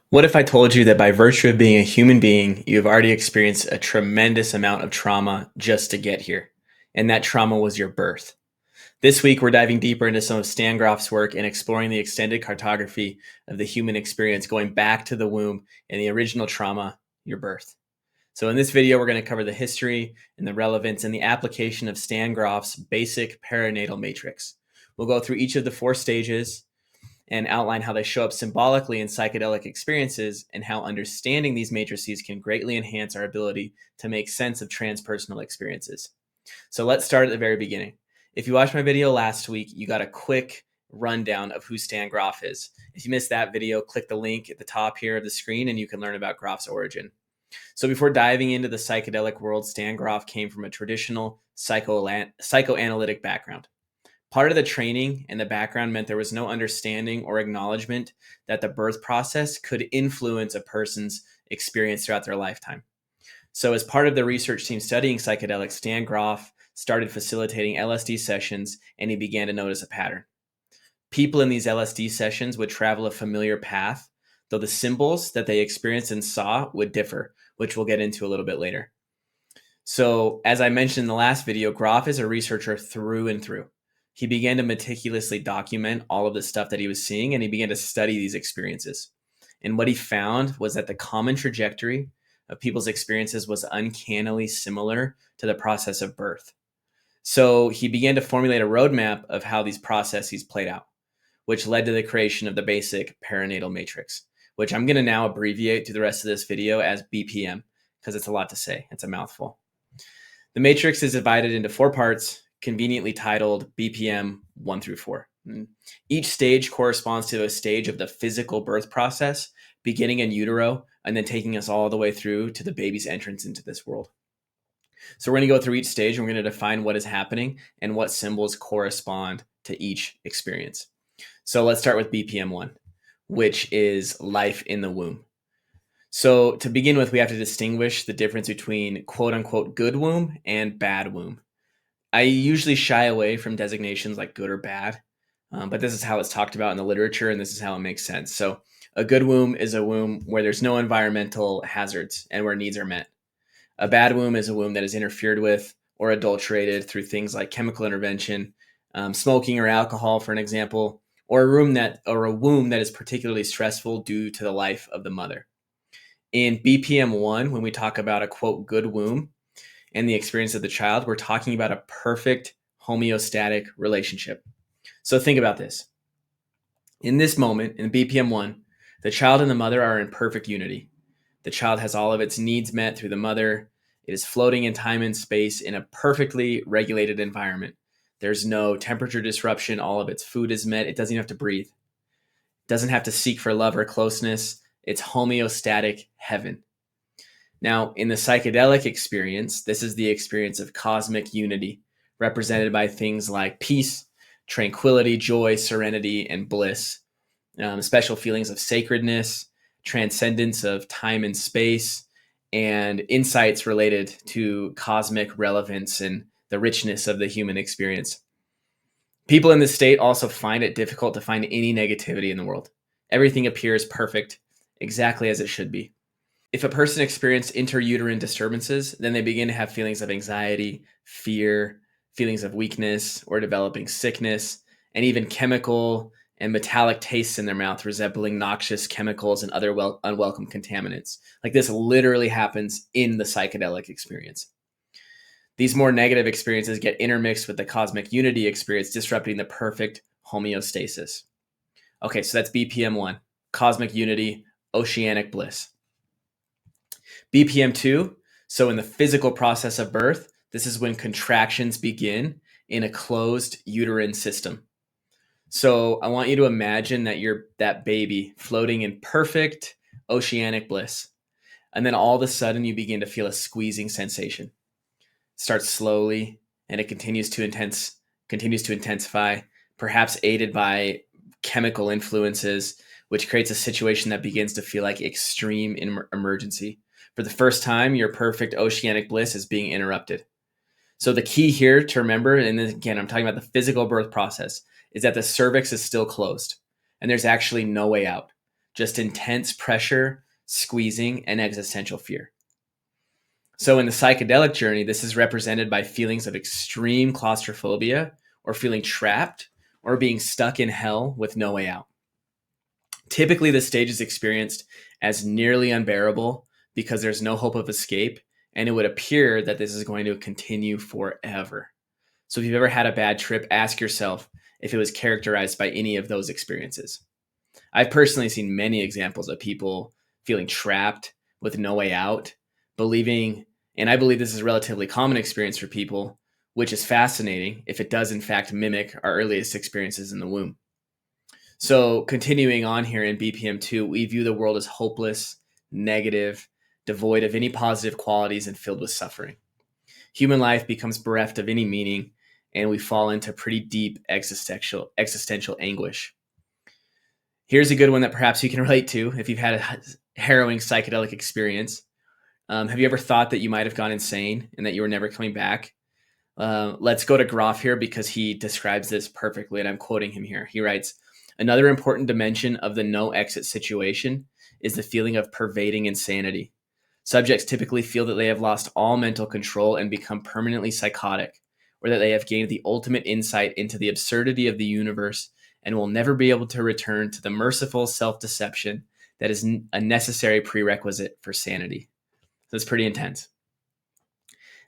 What if I told you that by virtue of being a human being, you have already experienced a tremendous amount of trauma just to get here? And that trauma was your birth. This week, we're diving deeper into some of Stan Grof's work and exploring the extended cartography of the human experience going back to the womb and the original trauma, your birth. So, in this video, we're going to cover the history and the relevance and the application of Stan Grof's Basic Perinatal Matrix. We'll go through each of the four stages and outline how they show up symbolically in psychedelic experiences and how understanding these matrices can greatly enhance our ability to make sense of transpersonal experiences. So let's start at the very beginning. If you watched my video last week, you got a quick rundown of who Stan Grof is. If you missed that video, click the link at the top here of the screen and you can learn about Grof's origin. So before diving into the psychedelic world, Stan Grof came from a traditional psychoanalytic background. Part of the training and the background meant there was no understanding or acknowledgement that the birth process could influence a person's experience throughout their lifetime. So, as part of the research team studying psychedelics, Stan Grof started facilitating LSD sessions and he began to notice a pattern. People in these LSD sessions would travel a familiar path, though the symbols that they experienced and saw would differ, which we'll get into a little bit later. So, as I mentioned in the last video, Grof is a researcher through and through. He began to meticulously document all of the stuff that he was seeing, and he began to study these experiences. And what he found was that the common trajectory of people's experiences was uncannily similar to the process of birth. So he began to formulate a roadmap of how these processes played out, which led to the creation of the Basic Perinatal Matrix, which I'm going to now abbreviate through the rest of this video as BPM, because it's a lot to say. It's a mouthful. The matrix is divided into four parts, conveniently titled BPM 1 through 4. Each stage corresponds to a stage of the physical birth process, beginning in utero and then taking us all the way through to the baby's entrance into this world. So we're going to go through each stage and we're going to define what is happening and what symbols correspond to each experience. So let's start with BPM 1, which is life in the womb. So to begin with, we have to distinguish the difference between quote unquote good womb and bad womb. I usually shy away from designations like good or bad, but this is how it's talked about in the literature, and this is how it makes sense. So a good womb is a womb where there's no environmental hazards and where needs are met. A bad womb is a womb that is interfered with or adulterated through things like chemical intervention, smoking or alcohol, for an example, or a womb that is particularly stressful due to the life of the mother. In BPM 1, when we talk about a quote good womb, and the experience of the child, we're talking about a perfect homeostatic relationship. So think about this. In this moment, in BPM 1, the child and the mother are in perfect unity. The child has all of its needs met through the mother. It is floating in time and space in a perfectly regulated environment. There's no temperature disruption. All of its food is met. It doesn't even have to breathe. It doesn't have to seek for love or closeness. It's homeostatic heaven. Now, in the psychedelic experience, this is the experience of cosmic unity, represented by things like peace, tranquility, joy, serenity, and bliss, special feelings of sacredness, transcendence of time and space, and insights related to cosmic relevance and the richness of the human experience. People in this state also find it difficult to find any negativity in the world. Everything appears perfect, exactly as it should be. If a person experienced intrauterine disturbances, then they begin to have feelings of anxiety, fear, feelings of weakness, or developing sickness, and even chemical and metallic tastes in their mouth, resembling noxious chemicals and other unwelcome contaminants. Like this literally happens in the psychedelic experience. These more negative experiences get intermixed with the cosmic unity experience, disrupting the perfect homeostasis. Okay, so that's BPM 1, cosmic unity, oceanic bliss. BPM 2, so in the physical process of birth, this is when contractions begin in a closed uterine system. So I want you to imagine that you're that baby floating in perfect oceanic bliss. And then all of a sudden you begin to feel a squeezing sensation. It starts slowly and it continues to intensify, perhaps aided by chemical influences, which creates a situation that begins to feel like extreme emergency. For the first time, your perfect oceanic bliss is being interrupted. So the key here to remember, and then again, I'm talking about the physical birth process, is that the cervix is still closed and there's actually no way out. just intense pressure, squeezing, and existential fear. So in the psychedelic journey, this is represented by feelings of extreme claustrophobia or feeling trapped or being stuck in hell with no way out. Typically, this stage is experienced as nearly unbearable because there's no hope of escape, and it would appear that this is going to continue forever. So if you've ever had a bad trip, ask yourself if it was characterized by any of those experiences. I've personally seen many examples of people feeling trapped with no way out, believing, and I believe this is a relatively common experience for people, which is fascinating if it does in fact mimic our earliest experiences in the womb. So continuing on here in BPM 2, we view the world as hopeless, negative, devoid of any positive qualities, and filled with suffering. Human life becomes bereft of any meaning, and we fall into pretty deep existential anguish. Here's a good one that perhaps you can relate to if you've had a harrowing psychedelic experience. Have you ever thought that you might have gone insane and that you were never coming back? Let's go to Grof here because he describes this perfectly, and I'm quoting him here. He writes, "Another important dimension of the no exit situation is the feeling of pervading insanity. Subjects typically feel that they have lost all mental control and become permanently psychotic, or that they have gained the ultimate insight into the absurdity of the universe and will never be able to return to the merciful self-deception that is a necessary prerequisite for sanity." So it's pretty intense.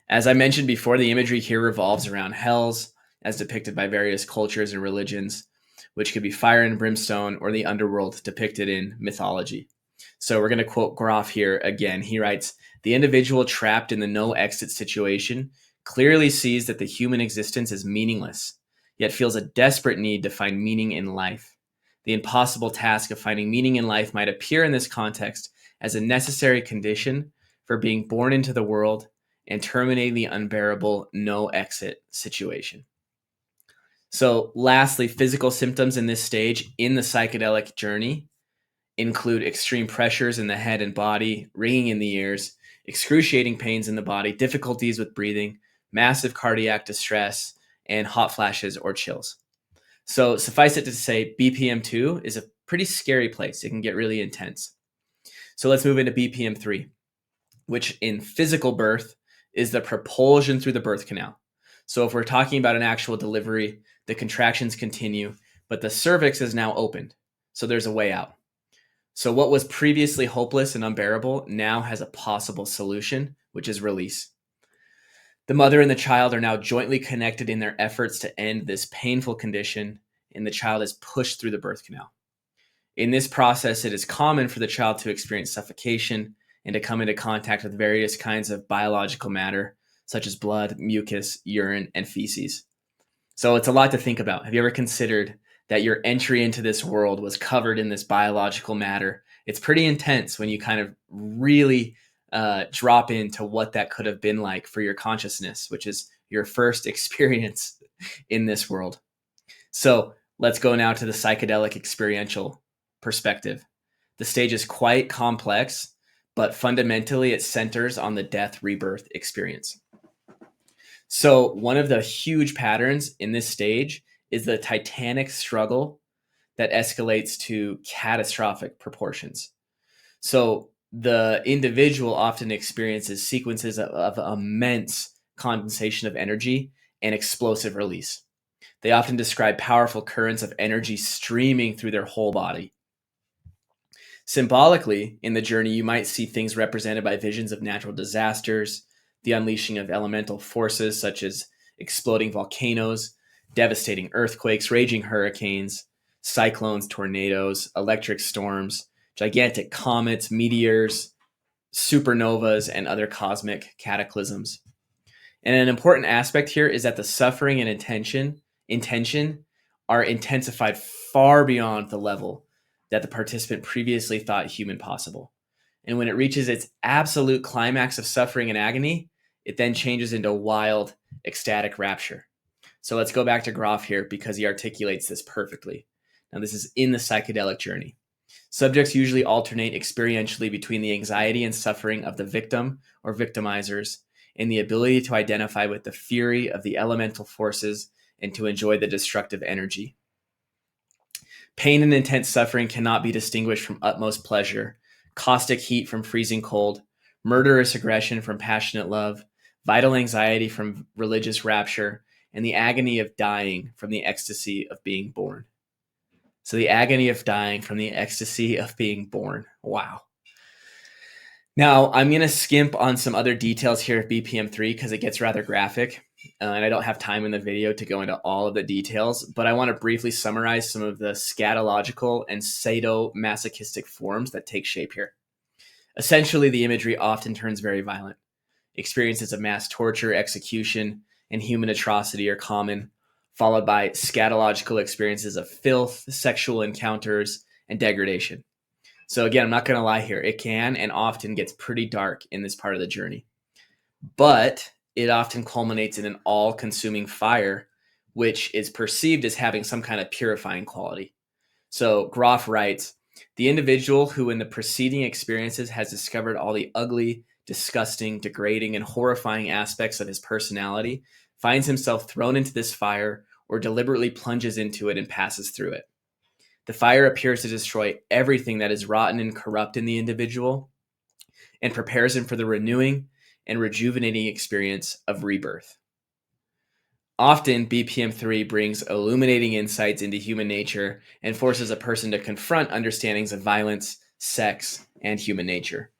As I mentioned before, the imagery here revolves around hells, as depicted by various cultures and religions, which could be fire and brimstone or the underworld depicted in mythology. So we're going to quote Grof here again. He writes, "The individual trapped in the no exit situation clearly sees that the human existence is meaningless, yet feels a desperate need to find meaning in life. The impossible task of finding meaning in life might appear in this context as a necessary condition for being born into the world and terminating the unbearable no exit situation." So lastly, physical symptoms in this stage in the psychedelic journey include extreme pressures in the head and body, ringing in the ears, excruciating pains in the body, difficulties with breathing, massive cardiac distress, and hot flashes or chills. So suffice it to say, BPM 2 is a pretty scary place. It can get really intense. So let's move into BPM 3, which in physical birth is the propulsion through the birth canal. So if we're talking about an actual delivery, the contractions continue, but the cervix is now opened. So there's a way out. So what was previously hopeless and unbearable now has a possible solution, which is release. The mother and the child are now jointly connected in their efforts to end this painful condition, and the child is pushed through the birth canal. In this process, it is common for the child to experience suffocation and to come into contact with various kinds of biological matter, such as blood, mucus, urine, and feces. So it's a lot to think about. Have you ever considered that your entry into this world was covered in this biological matter? It's pretty intense when you kind of really drop into what that could have been like for your consciousness, which is your first experience in this world. So let's go now to the psychedelic experiential perspective. The stage is quite complex, but fundamentally it centers on the death rebirth experience. So one of the huge patterns in this stage is the titanic struggle that escalates to catastrophic proportions. So the individual often experiences sequences of immense condensation of energy and explosive release. They often describe powerful currents of energy streaming through their whole body. Symbolically, in the journey, you might see things represented by visions of natural disasters, the unleashing of elemental forces such as exploding volcanoes, devastating earthquakes, raging hurricanes, cyclones, tornadoes, electric storms, gigantic comets, meteors, supernovas, and other cosmic cataclysms. And an important aspect here is that the suffering and intention are intensified far beyond the level that the participant previously thought human possible. And when it reaches its absolute climax of suffering and agony, it then changes into wild, ecstatic rapture. So let's go back to Grof here because he articulates this perfectly. Now, this is in the psychedelic journey. Subjects usually alternate experientially between the anxiety and suffering of the victim or victimizers and the ability to identify with the fury of the elemental forces and to enjoy the destructive energy. Pain and intense suffering cannot be distinguished from utmost pleasure, caustic heat from freezing cold, murderous aggression from passionate love, vital anxiety from religious rapture, and the agony of dying from the ecstasy of being born. So the agony of dying from the ecstasy of being born. Wow. Now, I'm going to skimp on some other details here of BPM-3 because it gets rather graphic, and I don't have time in the video to go into all of the details, but I want to briefly summarize some of the scatological and sadomasochistic forms that take shape here. Essentially, the imagery often turns very violent. Experiences of mass torture, execution, and human atrocity are common, followed by scatological experiences of filth, sexual encounters, and degradation. So again, I'm not going to lie here. It can and often gets pretty dark in this part of the journey. But it often culminates in an all-consuming fire, which is perceived as having some kind of purifying quality. So Grof writes, the individual who in the preceding experiences has discovered all the ugly, disgusting, degrading, and horrifying aspects of his personality finds himself thrown into this fire or deliberately plunges into it and passes through it. The fire appears to destroy everything that is rotten and corrupt in the individual and prepares him for the renewing and rejuvenating experience of rebirth. Often, BPM-3 brings illuminating insights into human nature and forces a person to confront understandings of violence, sex, and human nature.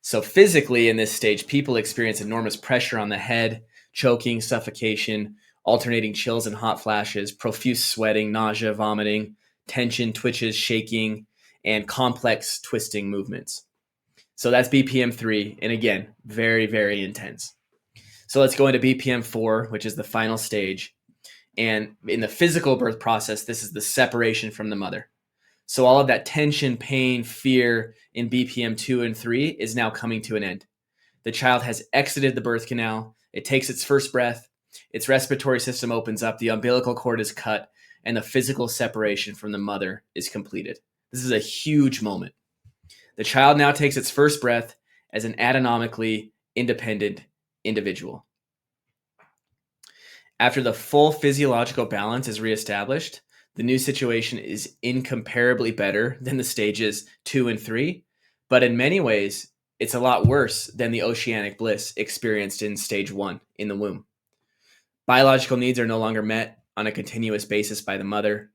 So physically, in this stage, people experience enormous pressure on the head, choking, suffocation, alternating chills and hot flashes, profuse sweating, nausea, vomiting, tension, twitches, shaking, and complex twisting movements. So that's BPM-3, and again, very, very intense. So let's go into BPM-4, which is the final stage. And in the physical birth process, this is the separation from the mother. So all of that tension, pain, fear in BPM-2 and 3 is now coming to an end. The child has exited the birth canal. It takes its first breath. Its respiratory system opens up. The umbilical cord is cut, and the physical separation from the mother is completed. This is a huge moment. The child now takes its first breath as an anatomically independent individual. After the full physiological balance is reestablished, the new situation is incomparably better than the stages 2 and 3, but in many ways, it's a lot worse than the oceanic bliss experienced in stage 1 in the womb. Biological needs are no longer met on a continuous basis by the mother.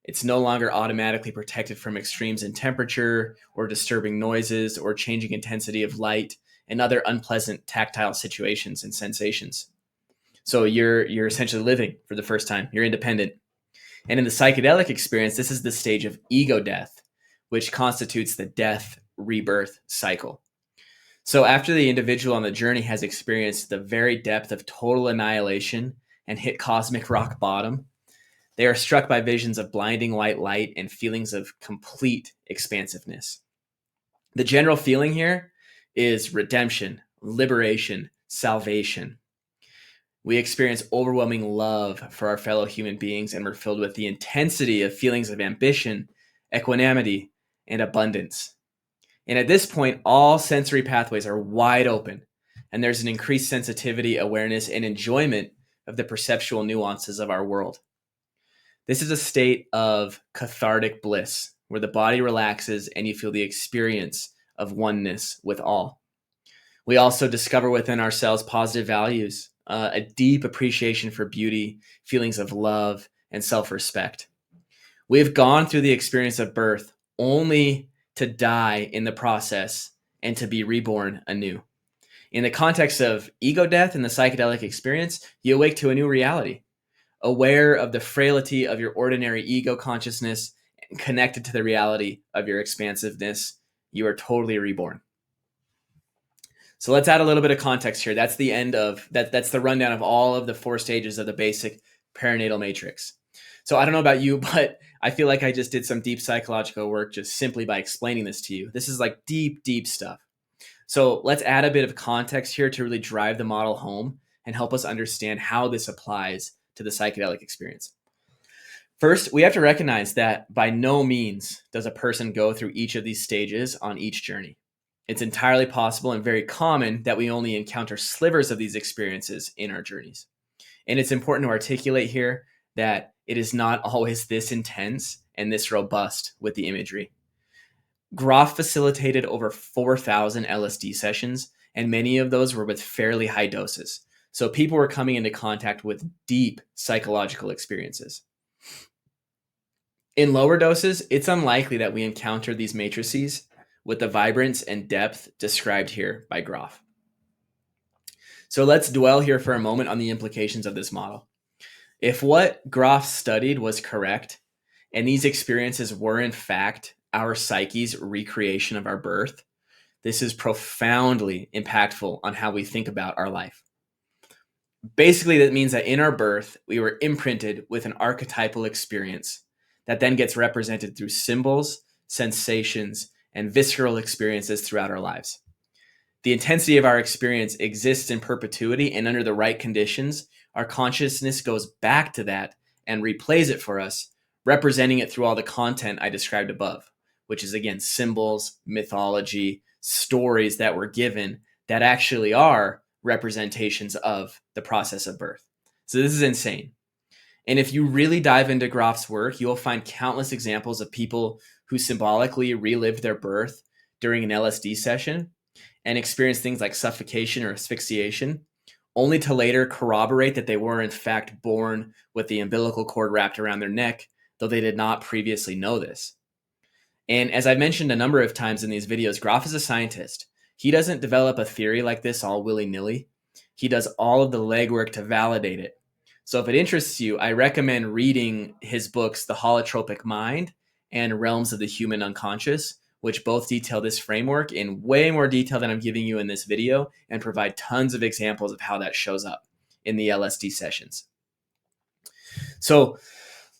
It's no longer automatically protected from extremes in temperature or disturbing noises or changing intensity of light and other unpleasant tactile situations and sensations. So you're essentially living for the first time. You're independent. And in the psychedelic experience, this is the stage of ego death, which constitutes the death rebirth cycle. So after the individual on the journey has experienced the very depth of total annihilation and hit cosmic rock bottom, they are struck by visions of blinding white light and feelings of complete expansiveness. The general feeling here is redemption, liberation, salvation. We experience overwhelming love for our fellow human beings, and we're filled with the intensity of feelings of ambition, equanimity, and abundance. And at this point, all sensory pathways are wide open, and there's an increased sensitivity, awareness, and enjoyment of the perceptual nuances of our world. This is a state of cathartic bliss, where the body relaxes and you feel the experience of oneness with all. We also discover within ourselves positive values, a deep appreciation for beauty, feelings of love, and self-respect. We have gone through the experience of birth only to die in the process and to be reborn anew. In the context of ego death and the psychedelic experience, you awake to a new reality, aware of the frailty of your ordinary ego consciousness and connected to the reality of your expansiveness. You are totally reborn. So let's add a little bit of context here. That's the end of that. That's the rundown of all of the 4 stages of the basic perinatal matrix. So I don't know about you, but I feel like I just did some deep psychological work just simply by explaining this to you. This is like deep, deep stuff. So let's add a bit of context here to really drive the model home and help us understand how this applies to the psychedelic experience. First, we have to recognize that by no means does a person go through each of these stages on each journey. It's entirely possible and very common that we only encounter slivers of these experiences in our journeys. And it's important to articulate here that it is not always this intense and this robust with the imagery. Grof facilitated over 4,000 LSD sessions, and many of those were with fairly high doses. So people were coming into contact with deep psychological experiences. In lower doses, it's unlikely that we encounter these matrices with the vibrance and depth described here by Grof. So let's dwell here for a moment on the implications of this model. If what Grof studied was correct, and these experiences were in fact our psyche's recreation of our birth, this is profoundly impactful on how we think about our life. Basically, that means that in our birth, we were imprinted with an archetypal experience that then gets represented through symbols, sensations, and visceral experiences throughout our lives. The intensity of our experience exists in perpetuity, and under the right conditions, our consciousness goes back to that and replays it for us, representing it through all the content I described above, which is, again, symbols, mythology, stories that were given that actually are representations of the process of birth. So this is insane. And if you really dive into Grof's work, you'll find countless examples of people who symbolically relived their birth during an LSD session and experienced things like suffocation or asphyxiation, only to later corroborate that they were in fact born with the umbilical cord wrapped around their neck, though they did not previously know this. And as I mentioned a number of times in these videos, Grof is a scientist. He doesn't develop a theory like this all willy-nilly. He does all of the legwork to validate it. So if it interests you, I recommend reading his books, The Holotropic Mind and Realms of the Human Unconscious, which both detail this framework in way more detail than I'm giving you in this video and provide tons of examples of how that shows up in the LSD sessions. So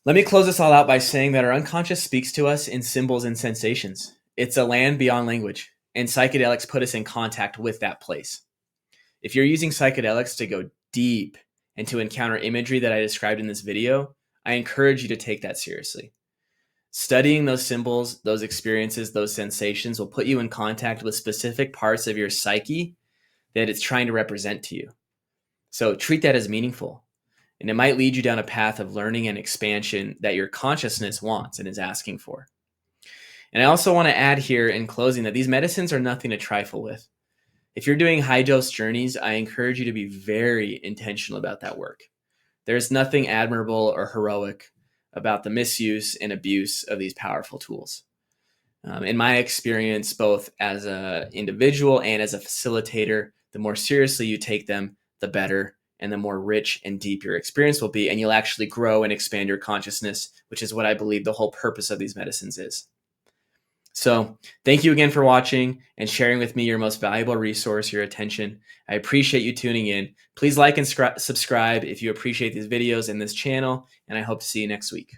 let me close this all out by saying that our unconscious speaks to us in symbols and sensations. It's a land beyond language, and psychedelics put us in contact with that place. If you're using psychedelics to go deep and to encounter imagery that I described in this video, I encourage you to take that seriously. Studying those symbols, those experiences, those sensations will put you in contact with specific parts of your psyche that it's trying to represent to you. So treat that as meaningful. And it might lead you down a path of learning and expansion that your consciousness wants and is asking for. And I also want to add here in closing that these medicines are nothing to trifle with. If you're doing high dose journeys, I encourage you to be very intentional about that work. There's nothing admirable or heroic about the misuse and abuse of these powerful tools. In my experience, both as an individual and as a facilitator, the more seriously you take them, the better, and the more rich and deep your experience will be, and you'll actually grow and expand your consciousness, which is what I believe the whole purpose of these medicines is. So thank you again for watching and sharing with me your most valuable resource, your attention. I appreciate you tuning in. Please like and subscribe if you appreciate these videos and this channel, and I hope to see you next week.